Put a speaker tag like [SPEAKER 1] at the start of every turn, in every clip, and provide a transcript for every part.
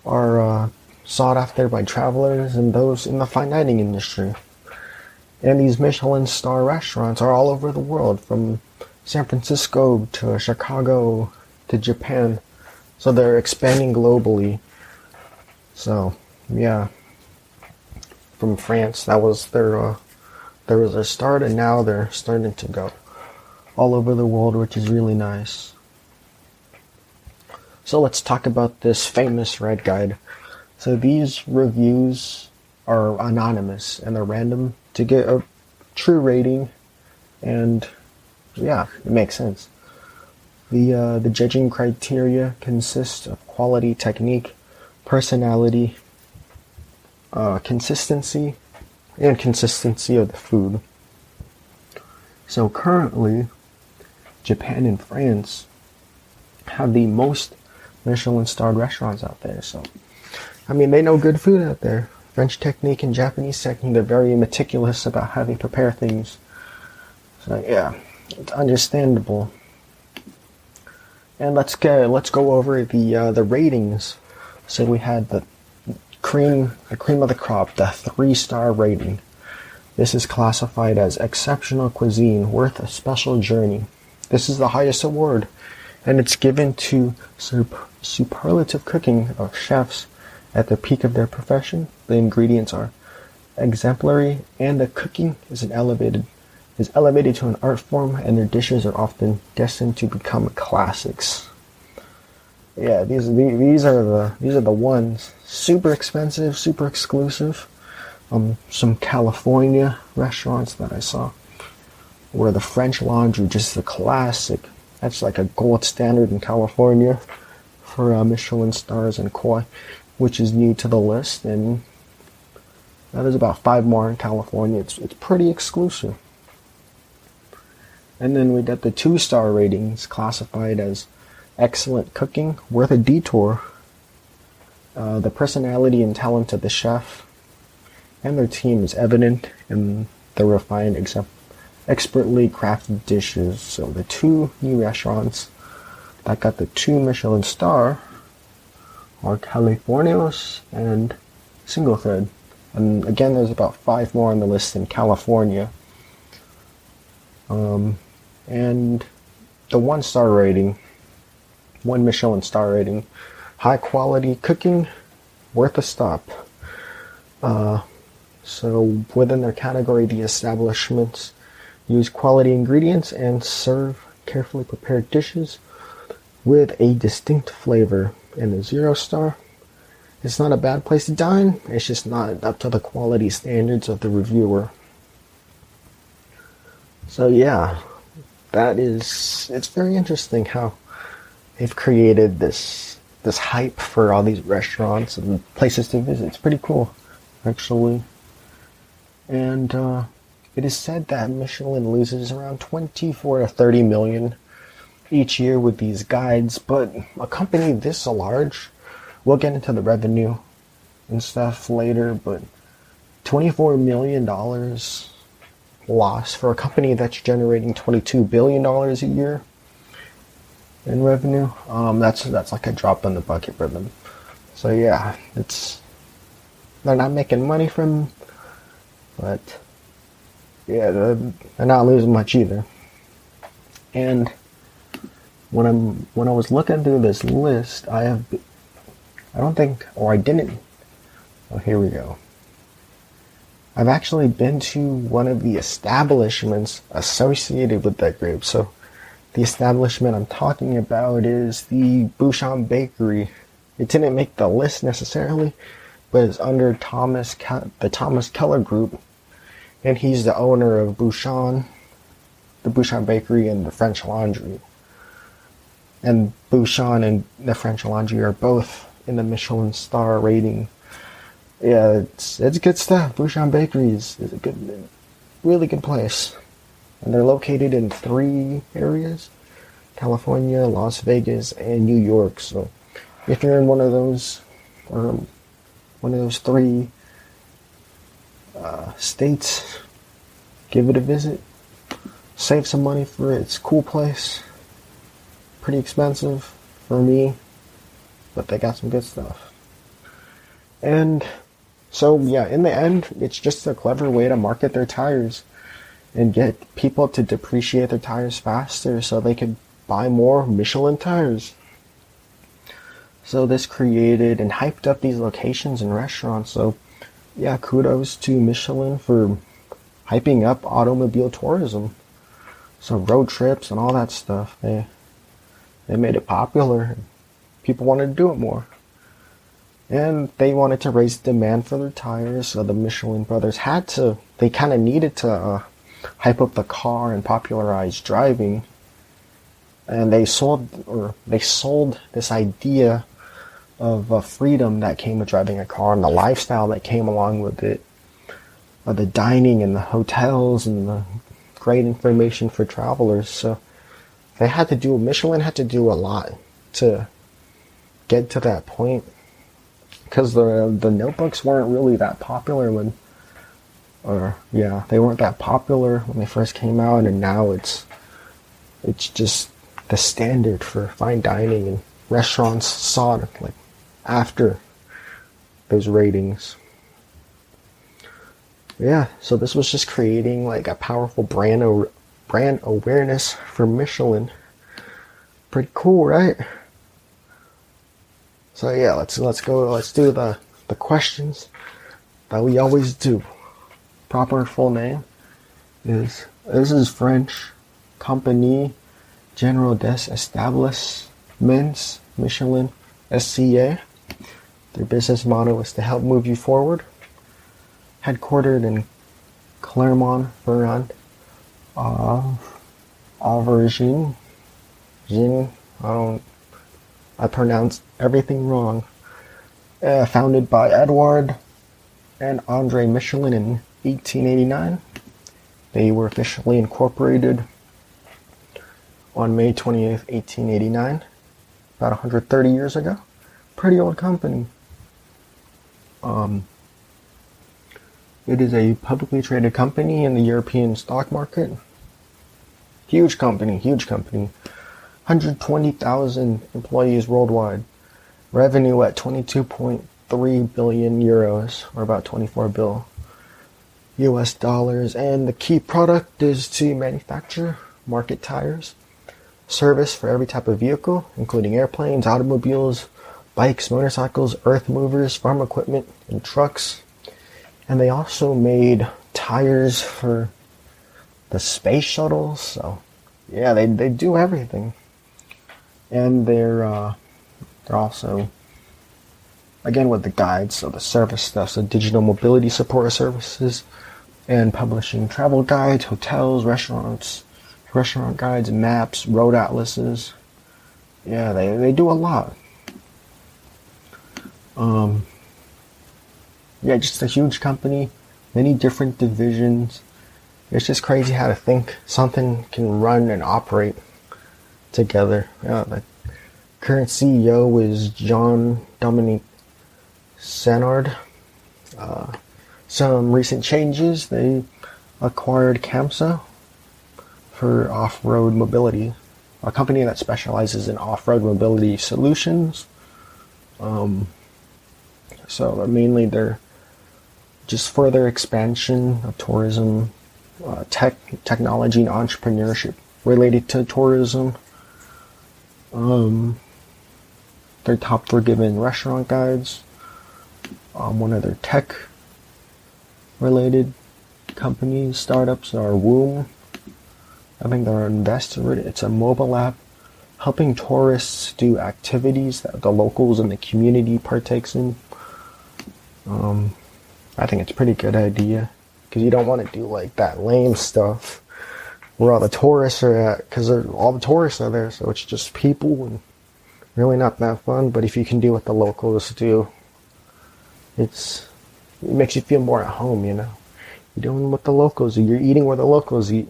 [SPEAKER 1] are sought after by travelers and those in the fine dining industry. And these Michelin star restaurants are all over the world, from San Francisco to Chicago to Japan. So they're expanding globally. So, yeah. From France, that was their start, and now they're starting to go all over the world, which is really nice. So let's talk about this famous red guide. So these reviews are anonymous and they're random to get a true rating, and yeah, it makes sense. The judging criteria consists of quality, technique, personality, consistency, and consistency of the food. So currently, Japan and France have the most Michelin starred restaurants out there. So, I mean, they know good food out there. French technique and Japanese technique, they're very meticulous about how they prepare things. So yeah, it's understandable. And let's go over the ratings. So we had the cream of the crop, the 3-star rating. This is classified as exceptional cuisine, worth a special journey. This is the highest award, and it's given to superlative cooking of chefs at the peak of their profession. The ingredients are exemplary, and the cooking is elevated to an art form, and their dishes are often destined to become classics. Yeah, these are the ones. Super expensive, super exclusive. Some California restaurants that I saw were the French Laundry, just the classic. That's like a gold standard in California for Michelin stars and koi, which is new to the list, and there's about 5 more in California. It's pretty exclusive. And then we got the 2-star ratings, classified as excellent cooking, worth a detour. The personality and talent of the chef and their team is evident in the refined, expertly crafted dishes. So the 2 new restaurants that got the 2 Michelin star are Californios and Single Thread. And again, there's about 5 more on the list in California. And the 1-star rating, 1 Michelin star rating, high quality cooking, worth a stop. So within their category, the establishments use quality ingredients and serve carefully prepared dishes with a distinct flavor. And the 0-star, it's not a bad place to dine, it's just not up to the quality standards of the reviewer. So yeah, it's very interesting how they've created this hype for all these restaurants and places to visit. It's pretty cool, actually. And it is said that Michelin loses around 24 to 30 million each year with these guides, but a company this large, we'll get into the revenue and stuff later, but $24 million loss for a company that's generating $22 billion a year in revenue, that's like a drop in the bucket for them. So yeah, they're not making money from, but yeah, they're not losing much either. And when I was looking through this list, here we go. I've actually been to one of the establishments associated with that group. So the establishment I'm talking about is the Bouchon Bakery. It didn't make the list necessarily, but it's under the Thomas Keller Group, and he's the owner of Bouchon, the Bouchon Bakery, and the French Laundry. And Bouchon and the French Laundry are both in the Michelin star rating. Yeah, it's good stuff. Bouchon Bakery is a really good place. And they're located in 3 areas: California, Las Vegas, and New York. So if you're in one of those 3 states, give it a visit. Save some money for it. It's a cool place. Pretty expensive for me. but they got some good stuff. And so, yeah, in the end, it's just a clever way to market their tires and get people to depreciate their tires faster so they could buy more Michelin tires. So this created and hyped up these locations and restaurants. So, yeah, kudos to Michelin for hyping up automobile tourism. So road trips and all that stuff, they made it popular. People wanted to do it more. And they wanted to raise demand for their tires, so the Michelin brothers they kind of needed to hype up the car and popularize driving. And they sold this idea of freedom that came with driving a car and the lifestyle that came along with it. The dining and the hotels and the great information for travelers. So Michelin had to do a lot to get to that point. Because the notebooks weren't really that popular they weren't that popular when they first came out, and now it's just the standard for fine dining, and restaurants saw it like after those ratings. Yeah, so this was just creating like a powerful brand awareness for Michelin. Pretty cool, right? So yeah, let's do the questions that we always do. Proper full name this is French Compagnie Generale des Etablissements Michelin SCA. Their business motto is to help move you forward. Headquartered in Clermont-Ferrand, Auvergne. I pronounced everything wrong. Founded by Edouard and Andre Michelin in 1889. They were officially incorporated on May 28th, 1889, about 130 years ago. Pretty old company. It is a publicly traded company in the European stock market. Huge company. 120,000 employees worldwide. Revenue at 22.3 billion euros, or about 24 bill US dollars. And the key product is to manufacture, market tires, service for every type of vehicle, including airplanes, automobiles, bikes, motorcycles, earth movers, farm equipment, and trucks. And they also made tires for the space shuttles. So, yeah, they do everything. And they're also, again, with the guides, so the service stuff, so digital mobility support services, and publishing travel guides, hotels, restaurant guides, maps, road atlases. Yeah, they do a lot. Yeah, just a huge company, many different divisions. It's just crazy how to think something can run and operate together. Yeah, the current CEO is Jean-Dominique Senard. Some recent changes, they acquired CAMSA for off-road mobility, a company that specializes in off-road mobility solutions. So mainly they're just further expansion of tourism, technology and entrepreneurship related to tourism. Their top 3 given restaurant guides. One of their tech related companies, startups are Woom. I think they're an investor. It's a mobile app helping tourists do activities that the locals and the community partakes in. I think it's a pretty good idea, because you don't want to do like that lame stuff where all the tourists are at, because all the tourists are there, so it's just people and really not that fun. But if you can do what the locals do, it makes you feel more at home, you know. You're doing what the locals do. You're eating where the locals eat.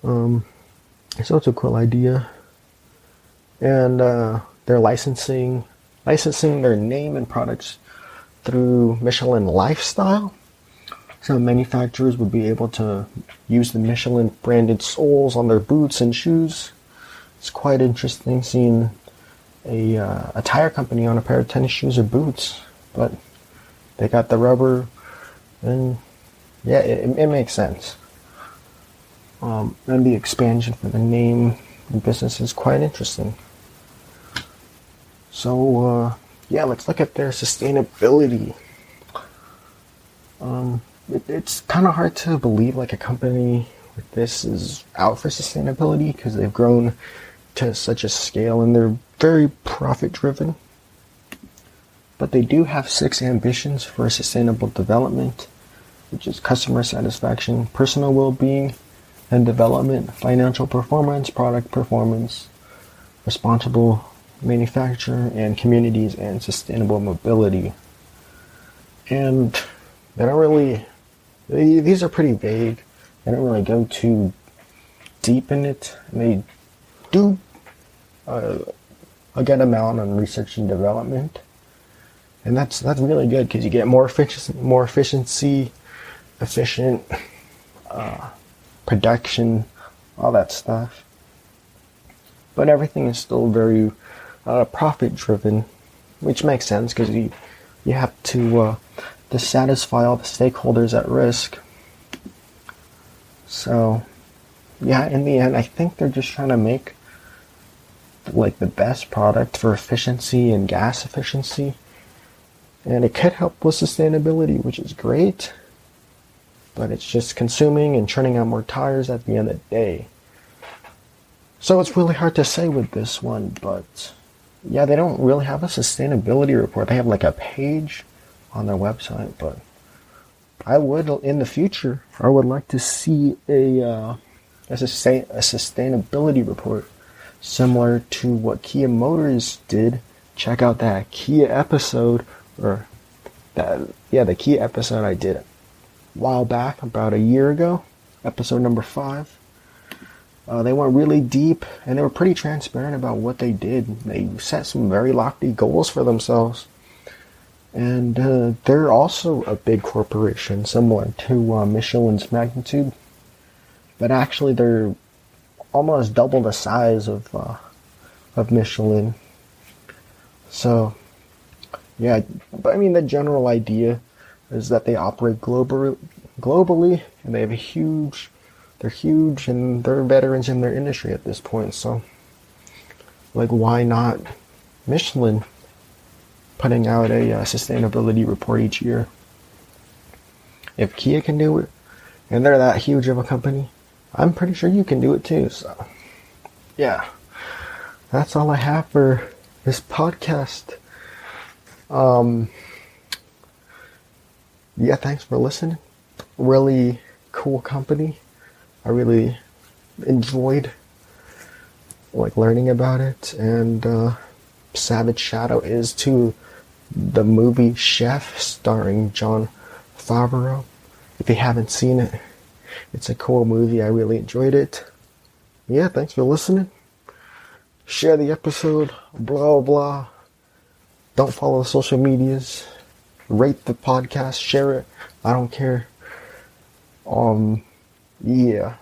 [SPEAKER 1] So it's a cool idea. And they're licensing their name and products through Michelin Lifestyle. So manufacturers would be able to use the Michelin branded soles on their boots and shoes. It's quite interesting seeing a tire company on a pair of tennis shoes or boots, but they got the rubber, and yeah, it makes sense. And the expansion for the name and business is quite interesting. So, yeah, let's look at their sustainability. It's kind of hard to believe like a company like this is out for sustainability because they've grown to such a scale and they're very profit driven. But they do have 6 ambitions for sustainable development, which is customer satisfaction, personal well-being and development, financial performance, product performance, responsible manufacture, and communities and sustainable mobility. And they don't really, these are pretty vague. They don't really go too deep in it. And they do a good amount on research and development. And that's really good because you get more efficiency, efficient production, all that stuff. But everything is still very profit driven, which makes sense because you have to satisfy all the stakeholders at risk. So, yeah, in the end, I think they're just trying to make like the best product for efficiency and gas efficiency. And it could help with sustainability, which is great. But it's just consuming and churning out more tires at the end of the day. So it's really hard to say with this one, but yeah, they don't really have a sustainability report. They have like a page on their website, but I would, in the future, I would like to see a sustainability report similar to what Kia Motors did. Check out that Kia episode, the Kia episode I did a while back, about a year ago, episode number 5. They went really deep, and they were pretty transparent about what they did. They set some very lofty goals for themselves. And they're also a big corporation, similar to Michelin's magnitude. But actually, they're almost double the size of Michelin. So, yeah, but I mean, the general idea is that they operate globally, and they have they're huge, and they're veterans in their industry at this point. So, like, why not Michelin putting out a sustainability report each year? If Kia can do it, and they're that huge of a company, I'm pretty sure you can do it too. So, yeah, that's all I have for this podcast. Yeah, thanks for listening. Really cool company. I really enjoyed like learning about it, and savage shout out is to the movie Chef starring Jon Favreau. If you haven't seen it, it's a cool movie. I really enjoyed it. Yeah, thanks for listening. Share the episode, blah blah. Don't follow the social medias. Rate the podcast, share it. I don't care. Yeah.